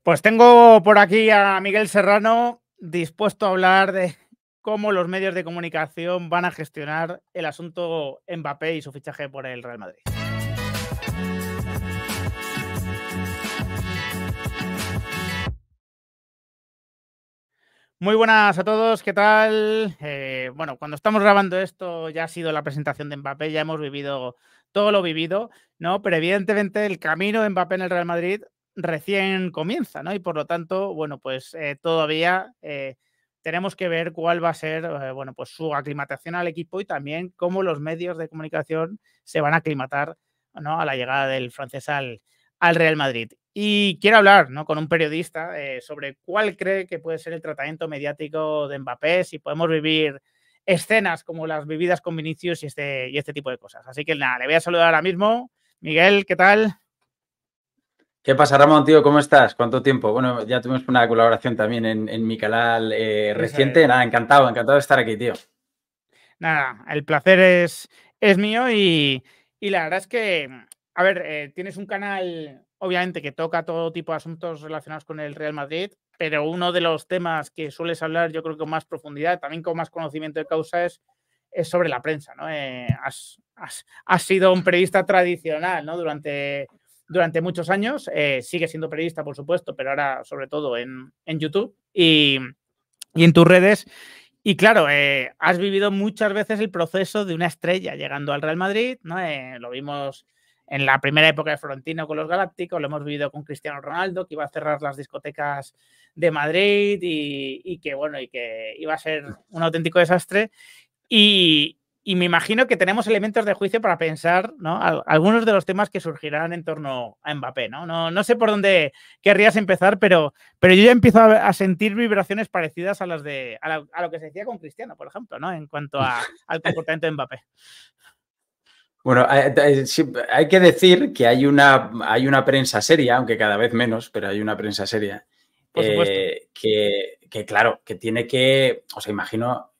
Pues tengo por aquí a Miguel Serrano dispuesto a hablar de cómo los medios de comunicación van a gestionar el asunto Mbappé y su fichaje por el Real Madrid. Muy buenas a todos, ¿qué tal? Bueno, cuando estamos grabando esto ya ha sido la presentación de Mbappé, ya hemos vivido todo lo vivido, ¿no? Pero evidentemente el camino de Mbappé en el Real Madrid recién comienza, ¿no? Y por lo tanto, bueno, pues todavía tenemos que ver cuál va a ser, bueno, pues su aclimatación al equipo y también cómo los medios de comunicación se van a aclimatar, ¿no? A la llegada del francés al Real Madrid. Y quiero hablar, ¿no?, con un periodista sobre cuál cree que puede ser el tratamiento mediático de Mbappé, si podemos vivir escenas como las vividas con Vinicius y este tipo de cosas. Así que nada, le voy a saludar ahora mismo. Miguel, ¿qué tal? ¿Qué pasa, Ramón, tío? ¿Cómo estás? ¿Cuánto tiempo? Bueno, ya tuvimos una colaboración también en mi canal reciente. Nada, encantado de estar aquí, tío. Nada, el placer es mío y la verdad es que, a ver, tienes un canal, obviamente, que toca todo tipo de asuntos relacionados con el Real Madrid, pero uno de los temas que sueles hablar, yo creo que con más profundidad, también con más conocimiento de causa, es sobre la prensa, ¿no? Has sido un periodista tradicional, ¿no? Durante muchos años, sigue siendo periodista, por supuesto, pero ahora sobre todo en YouTube y en tus redes. Y claro, has vivido muchas veces el proceso de una estrella llegando al Real Madrid, ¿no? Lo vimos en la primera época de Florentino con los Galácticos, lo hemos vivido con Cristiano Ronaldo, que iba a cerrar las discotecas de Madrid y que iba a ser un auténtico desastre. Y me imagino que tenemos elementos de juicio para pensar, ¿no?, algunos de los temas que surgirán en torno a Mbappé, ¿no? No sé por dónde querrías empezar, pero yo ya empiezo a sentir vibraciones parecidas a las a lo que se decía con Cristiano, por ejemplo, ¿no?, en cuanto al comportamiento de Mbappé. Bueno, hay que decir que hay una prensa seria, aunque cada vez menos, pero hay una prensa seria. Por supuesto. Que claro, que tiene que, o sea, imagino,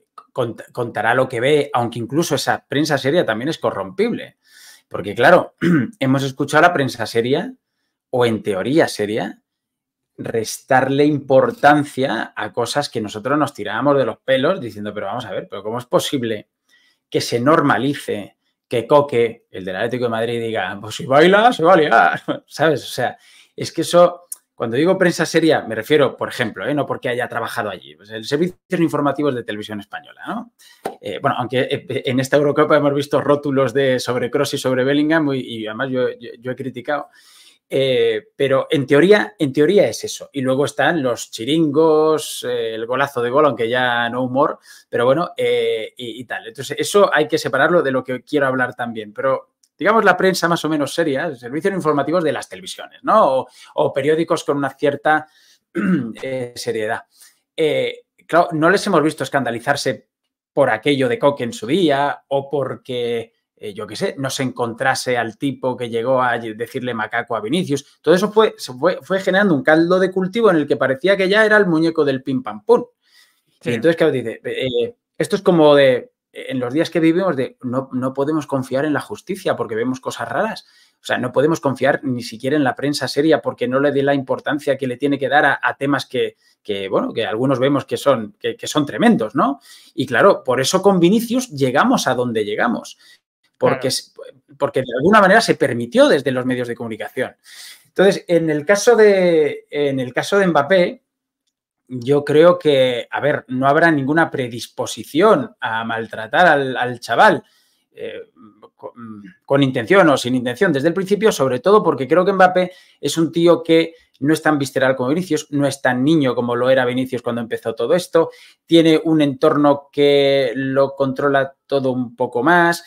contará lo que ve, aunque incluso esa prensa seria también es corrompible. Porque claro, hemos escuchado a la prensa seria, o en teoría seria, restarle importancia a cosas que nosotros nos tirábamos de los pelos diciendo, pero vamos a ver, pero ¿cómo es posible que se normalice que Coque, el del Atlético de Madrid, diga, pues si baila, se va a liar, ¿sabes? O sea, es que eso, cuando digo prensa seria, me refiero, por ejemplo, no porque haya trabajado allí, pues el servicios informativos de Televisión Española, ¿no? Bueno, aunque en esta Eurocopa hemos visto rótulos sobre Kroos y sobre Bellingham y además yo he criticado. Pero en teoría es eso. Y luego están los chiringos, el golazo de gol, aunque ya no humor, pero bueno, y tal. Entonces, eso hay que separarlo de lo que quiero hablar también. Pero digamos la prensa más o menos seria, servicios informativos de las televisiones, ¿no? O periódicos con una cierta seriedad. Claro, no les hemos visto escandalizarse por aquello de Coque en su día o porque yo qué sé, no se encontrase al tipo que llegó a decirle macaco a Vinicius. Todo eso fue generando un caldo de cultivo en el que parecía que ya era el muñeco del pim pam pum. Sí. Y entonces, claro, dice, esto es como de, en los días que vivimos, de no podemos confiar en la justicia porque vemos cosas raras. O sea, no podemos confiar ni siquiera en la prensa seria porque no le dé la importancia que le tiene que dar a temas que algunos vemos que son tremendos, ¿no? Y claro, por eso con Vinicius llegamos a donde llegamos. Porque de alguna manera se permitió desde los medios de comunicación. Entonces, en el caso de Mbappé, yo creo que, a ver, no habrá ninguna predisposición a maltratar al chaval con intención o sin intención desde el principio, sobre todo porque creo que Mbappé es un tío que no es tan visceral como Vinicius, no es tan niño como lo era Vinicius cuando empezó todo esto, tiene un entorno que lo controla todo un poco más,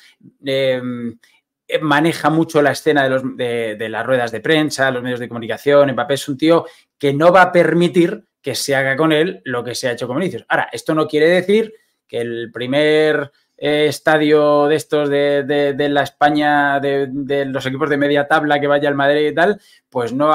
maneja mucho la escena de las ruedas de prensa, los medios de comunicación. Mbappé es un tío que no va a permitir que se haga con él lo que se ha hecho con Vinicius. Ahora, esto no quiere decir que el primer estadio de estos de la España, de los equipos de media tabla que vaya al Madrid y tal, pues no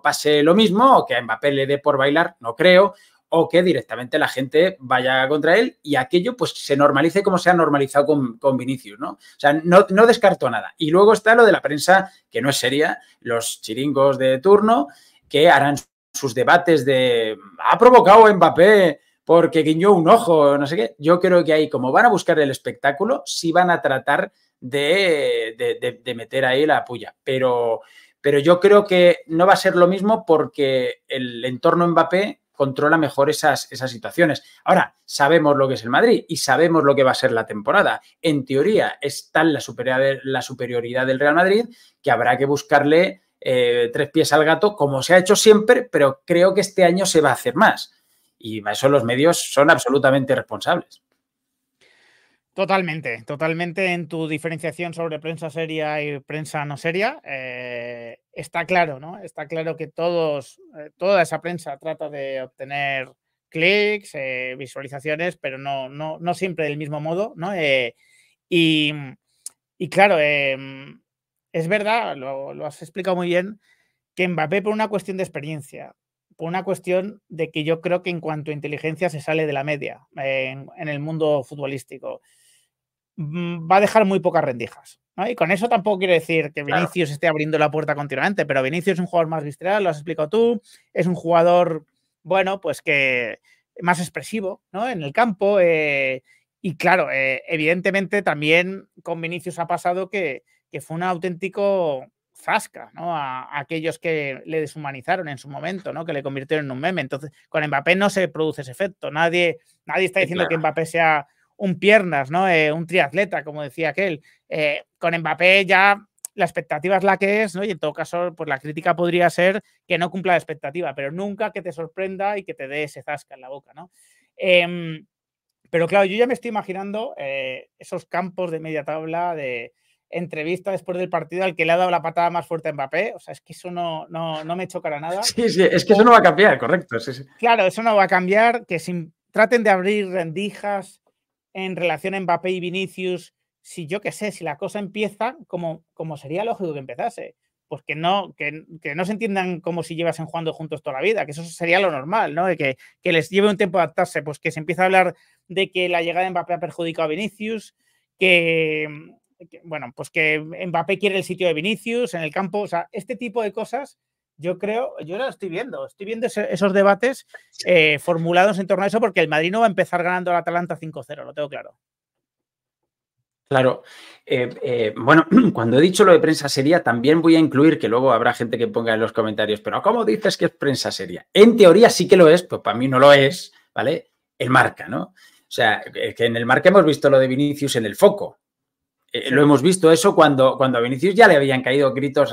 pase lo mismo, o que a Mbappé le dé por bailar, no creo, o que directamente la gente vaya contra él y aquello pues se normalice como se ha normalizado con Vinicius, ¿no? O sea, no descarto nada. Y luego está lo de la prensa, que no es seria, los chiringos de turno, que harán sus debates de ha provocado a Mbappé porque guiñó un ojo, no sé qué. Yo creo que ahí, como van a buscar el espectáculo, sí van a tratar de meter ahí la puya. Pero yo creo que no va a ser lo mismo porque el entorno Mbappé controla mejor esas situaciones. Ahora, sabemos lo que es el Madrid y sabemos lo que va a ser la temporada. En teoría, es tal la superioridad del Real Madrid que habrá que buscarle 3 pies al gato, como se ha hecho siempre, pero creo que este año se va a hacer más. Y para eso los medios son absolutamente responsables. Totalmente, totalmente en tu diferenciación sobre prensa seria y prensa no seria. Está claro, ¿no? Está claro que toda esa prensa trata de obtener clics, visualizaciones, pero no siempre del mismo modo, ¿no? Y, y claro, es verdad, lo has explicado muy bien, que Mbappé por una cuestión de experiencia, por una cuestión de que yo creo que en cuanto a inteligencia se sale de la media en el mundo futbolístico, va a dejar muy pocas rendijas, ¿no? Y con eso tampoco quiero decir que Vinicius esté abriendo la puerta continuamente, pero Vinicius es un jugador más visceral, lo has explicado tú, es un jugador, bueno, pues que más expresivo, ¿no? En el campo. Y claro, evidentemente también con Vinicius ha pasado que fue un auténtico zasca, ¿no? A aquellos que le deshumanizaron en su momento, ¿no? Que le convirtieron en un meme. Entonces, con Mbappé no se produce ese efecto. Nadie está diciendo que Mbappé sea un piernas, ¿no? Un triatleta, como decía aquel. Con Mbappé ya la expectativa es la que es, ¿no? Y en todo caso, pues la crítica podría ser que no cumpla la expectativa, pero nunca que te sorprenda y que te dé ese zasca en la boca, ¿no? Pero claro, yo ya me estoy imaginando esos campos de media tabla de entrevista después del partido al que le ha dado la patada más fuerte a Mbappé. O sea, es que eso no me chocará nada. Sí, es que eso no va a cambiar, correcto. Sí. Claro, eso no va a cambiar, que traten de abrir rendijas en relación a Mbappé y Vinicius, si yo qué sé, si la cosa empieza como sería lógico que empezase, pues que no se entiendan como si llevasen jugando juntos toda la vida, que eso sería lo normal, ¿no? De que les lleve un tiempo adaptarse, pues que se empieza a hablar de que la llegada de Mbappé ha perjudicado a Vinicius, bueno, pues que Mbappé quiere el sitio de Vinicius en el campo, o sea, este tipo de cosas. Yo lo estoy viendo esos debates formulados en torno a eso, porque el Madrid no va a empezar ganando al Atalanta 5-0, lo tengo claro. Claro. Bueno, cuando he dicho lo de prensa seria, también voy a incluir, que luego habrá gente que ponga en los comentarios, pero ¿cómo dices que es prensa seria? En teoría sí que lo es, pues para mí no lo es, ¿vale? El Marca, ¿no? O sea, que en el Marca hemos visto lo de Vinicius en el foco. Sí. Lo hemos visto eso cuando a Vinicius ya le habían caído gritos,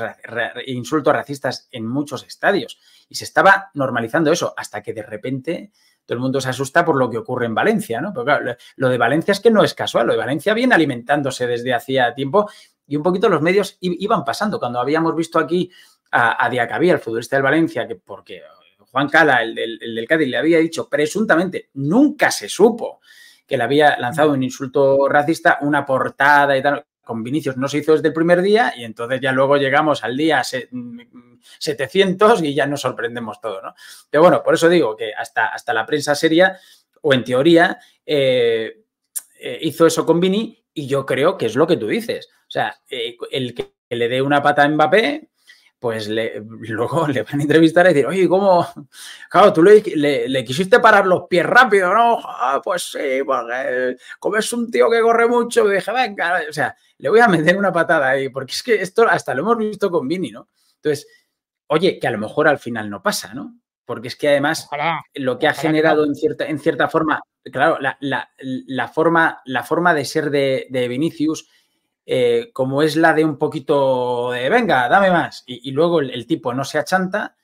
insultos racistas en muchos estadios y se estaba normalizando eso hasta que de repente todo el mundo se asusta por lo que ocurre en Valencia, ¿no? Porque claro, lo de Valencia es que no es casual, lo de Valencia viene alimentándose desde hacía tiempo y un poquito los medios iban pasando. Cuando habíamos visto aquí a Diacabí, el futbolista del Valencia, que porque Juan Cala, el del Cádiz, le había dicho presuntamente, nunca se supo que le había lanzado un insulto racista, una portada y tal. Con Vinicius no se hizo desde el primer día y entonces ya luego llegamos al día 700 y ya nos sorprendemos todo, ¿no? Pero bueno, por eso digo que hasta la prensa seria, o en teoría, hizo eso con Vini y yo creo que es lo que tú dices. O sea, el que le dé una pata a Mbappé, pues luego le van a entrevistar y decir, oye, ¿cómo? Claro, tú le quisiste parar los pies rápido, ¿no? Ah, pues sí, porque como es un tío que corre mucho, dije, venga, o sea, le voy a meter una patada ahí, porque es que esto hasta lo hemos visto con Vini, ¿no? Entonces, oye, que a lo mejor al final no pasa, ¿no? Porque es que además ojalá, lo que ha generado en cierta forma, claro, la forma de ser de Vinicius, como es la de un poquito de venga, dame más, y luego el tipo no se achanta,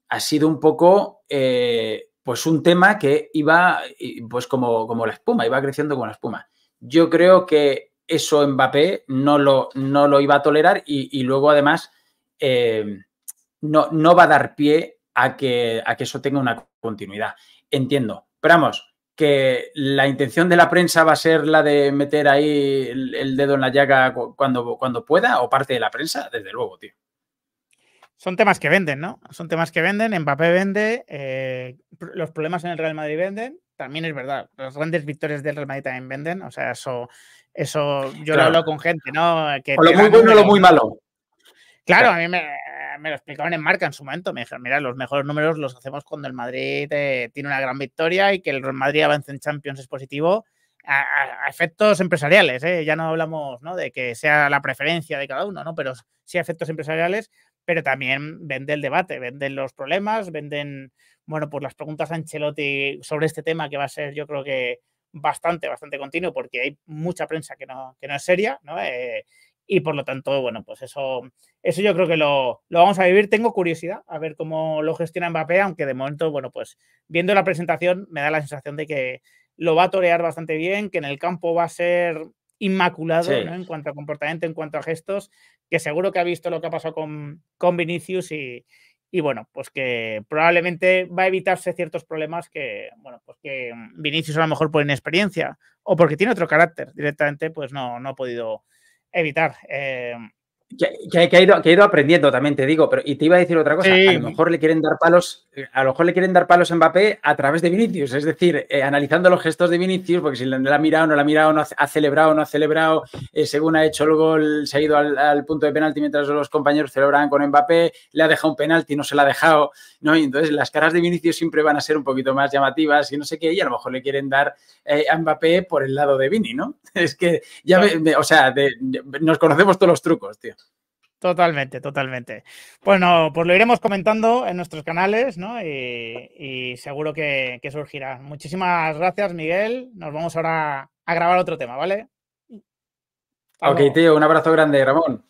ha sido un poco pues un tema que iba pues como la espuma, iba creciendo como la espuma. Yo creo que eso Mbappé no lo iba a tolerar y luego además no va a dar pie a que eso tenga una continuidad. Entiendo, pero vamos, que la intención de la prensa va a ser la de meter ahí el dedo en la llaga cuando pueda, o parte de la prensa, desde luego, tío. Son temas que venden, ¿no? Son temas que venden, Mbappé vende, los problemas en el Real Madrid venden, también es verdad, las grandes victorias del Real Madrid también venden, o sea, eso yo claro. Lo hablo con gente, ¿no? Que o lo muy bueno o lo muy malo. Claro, sea, a mí me lo explicaban en Marca en su momento. Me dijeron, mira, los mejores números los hacemos cuando el Madrid tiene una gran victoria y que el Real Madrid avance en Champions es positivo a efectos empresariales. Ya no hablamos, ¿no?, de que sea la preferencia de cada uno, ¿no?, pero sí a efectos empresariales, pero también vende el debate, venden los problemas, venden, bueno, pues las preguntas a Ancelotti sobre este tema, que va a ser, yo creo que bastante continuo, porque hay mucha prensa que no es seria, ¿no? Y por lo tanto, bueno, pues eso yo creo que lo vamos a vivir. Tengo curiosidad a ver cómo lo gestiona Mbappé, aunque de momento, bueno, pues viendo la presentación me da la sensación de que lo va a torear bastante bien, que en el campo va a ser inmaculado, sí. ¿no?, en cuanto a comportamiento, en cuanto a gestos, que seguro que ha visto lo que ha pasado con Vinicius y bueno, pues que probablemente va a evitarse ciertos problemas que, bueno, pues que Vinicius a lo mejor por inexperiencia o porque tiene otro carácter directamente, pues no ha podido evitar. Que ha ido aprendiendo también, te digo, pero y te iba a decir otra cosa, a Sí, lo mejor le quieren dar palos, a Mbappé a través de Vinicius, es decir, analizando los gestos de Vinicius, porque si le ha mirado, no le ha mirado, no ha celebrado, no ha celebrado, según ha hecho el gol, se ha ido al punto de penalti mientras los compañeros celebraban con Mbappé, le ha dejado un penalti, no se lo ha dejado, ¿no? Y entonces las caras de Vinicius siempre van a ser un poquito más llamativas y no sé qué, y a lo mejor le quieren dar a Mbappé por el lado de Vini, ¿no? Es que ya, o sea, nos conocemos todos los trucos, tío. totalmente. Bueno, pues lo iremos comentando en nuestros canales, ¿no? Y seguro que surgirá. Muchísimas gracias, Miguel. Nos vamos ahora a grabar otro tema, ¿vale? Hasta Ok, luego. tío, un abrazo grande, Ramón.